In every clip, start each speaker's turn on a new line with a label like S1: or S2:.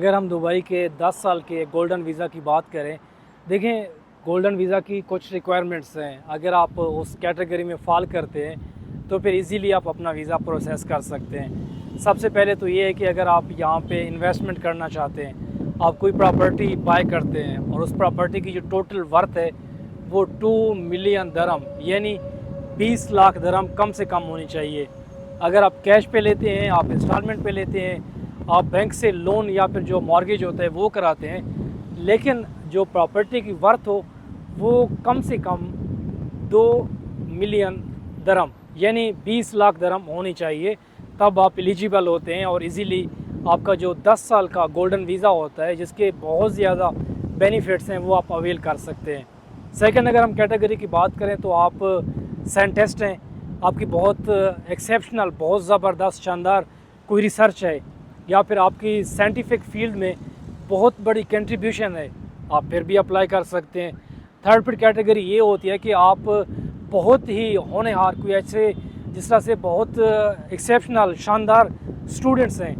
S1: अगर हम दुबई के 10 साल के गोल्डन वीज़ा की बात करें, देखें गोल्डन वीज़ा की कुछ रिक्वायरमेंट्स हैं। अगर आप उस कैटेगरी में फ़ॉल करते हैं तो फिर इजीली आप अपना वीज़ा प्रोसेस कर सकते हैं। सबसे पहले तो ये है कि अगर आप यहाँ पे इन्वेस्टमेंट करना चाहते हैं, आप कोई प्रॉपर्टी बाय करते हैं और उस प्रॉपर्टी की जो टोटल वर्थ है वो 2 मिलियन दरम यानी 20 लाख दरम कम से कम होनी चाहिए। अगर आप कैश पे लेते हैं, आप इंस्टॉलमेंट पे लेते हैं, आप बैंक से लोन या फिर जो मॉर्गेज होता है वो कराते हैं, लेकिन जो प्रॉपर्टी की वर्थ हो वो कम से कम 2 मिलियन दरम यानी 20 लाख दरम होनी चाहिए, तब आप एलिजिबल होते हैं और इजीली आपका जो 10 साल का गोल्डन वीज़ा होता है जिसके बहुत ज़्यादा बेनिफिट्स हैं वो आप अवेल कर सकते हैं। सेकंड, अगर हम कैटेगरी की बात करें तो आप साइंटिस्ट हैं, आपकी बहुत एक्सेप्शनल, बहुत ज़बरदस्त, शानदार कोई रिसर्च है या फिर आपकी साइंटिफिक फील्ड में बहुत बड़ी कंट्रीब्यूशन है, आप फिर भी अप्लाई कर सकते हैं। थर्ड फिर कैटेगरी ये होती है कि आप बहुत ही होनहार, कोई ऐसे जिस तरह से बहुत एक्सेप्शनल, शानदार स्टूडेंट्स हैं,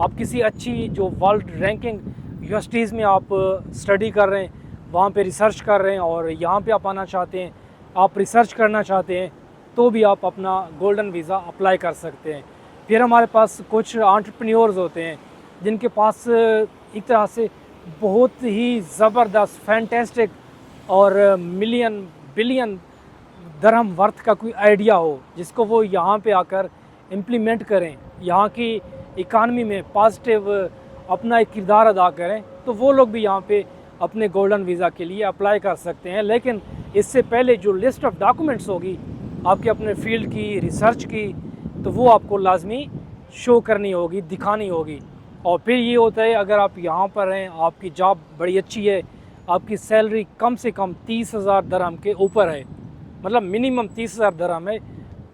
S1: आप किसी अच्छी जो वर्ल्ड रैंकिंग यूनिवर्सिटीज़ में आप स्टडी कर रहे हैं, वहाँ पे रिसर्च कर रहे हैं और यहाँ पे आप आना चाहते हैं, आप रिसर्च करना चाहते हैं, तो भी आप अपना गोल्डन वीज़ा अप्लाई कर सकते हैं। फिर हमारे पास कुछ एंटरप्रेन्योर्स होते हैं जिनके पास एक तरह से बहुत ही ज़बरदस्त, फैंटेस्टिक और मिलियन बिलियन दरहम वर्थ का कोई आइडिया हो, जिसको वो यहाँ पे आकर इम्प्लीमेंट करें, यहाँ की इकानमी में पॉजिटिव अपना एक किरदार अदा करें, तो वो लोग भी यहाँ पे अपने गोल्डन वीज़ा के लिए अप्लाई कर सकते हैं। लेकिन इससे पहले जो लिस्ट ऑफ डॉक्यूमेंट्स होगी आपके अपने फील्ड की, रिसर्च की, तो वो आपको लाजमी शो करनी होगी, दिखानी होगी। और फिर ये होता है, अगर आप यहाँ पर हैं, आपकी जॉब बड़ी अच्छी है, आपकी सैलरी कम से कम 30,000 दरहम के ऊपर है, मतलब मिनिमम 30,000 दरहम है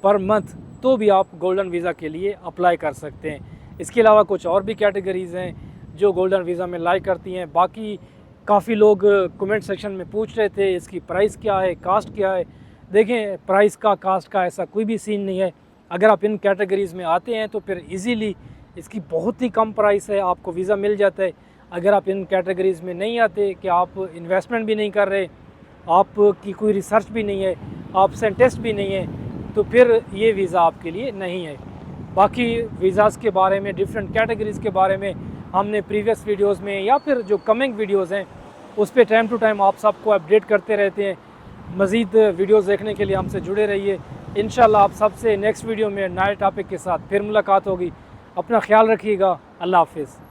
S1: पर मंथ, तो भी आप गोल्डन वीज़ा के लिए अप्लाई कर सकते हैं। इसके अलावा कुछ और भी कैटेगरीज़ हैं जो गोल्डन वीज़ा में लाइक करती हैं। बाकी काफ़ी लोग कमेंट सेक्शन में पूछ रहे थे इसकी प्राइस क्या है, कास्ट क्या है। देखें, प्राइस का, कास्ट का ऐसा कोई भी सीन नहीं है। अगर आप इन कैटेगरीज़ में आते हैं तो फिर इजीली इसकी बहुत ही कम प्राइस है, आपको वीज़ा मिल जाता है। अगर आप इन कैटेगरीज़ में नहीं आते, कि आप इन्वेस्टमेंट भी नहीं कर रहे, आपकी कोई रिसर्च भी नहीं है, आप साइंटिस्ट भी नहीं है, तो फिर ये वीज़ा आपके लिए नहीं है। बाकी वीज़ाज़ के बारे में, डिफरेंट कैटेगरीज़ के बारे में हमने प्रीवियस वीडियोज़ में या फिर जो कमिंग वीडियोज़ हैं उस पर टाइम टू टाइम आप सबको अपडेट करते रहते हैं। मज़ीद वीडियोज़ देखने के लिए हमसे जुड़े रहिए। इंशाल्लाह आप सबसे नेक्स्ट वीडियो में नए टॉपिक के साथ फिर मुलाकात होगी। अपना ख्याल रखिएगा। अल्लाह हाफिज़।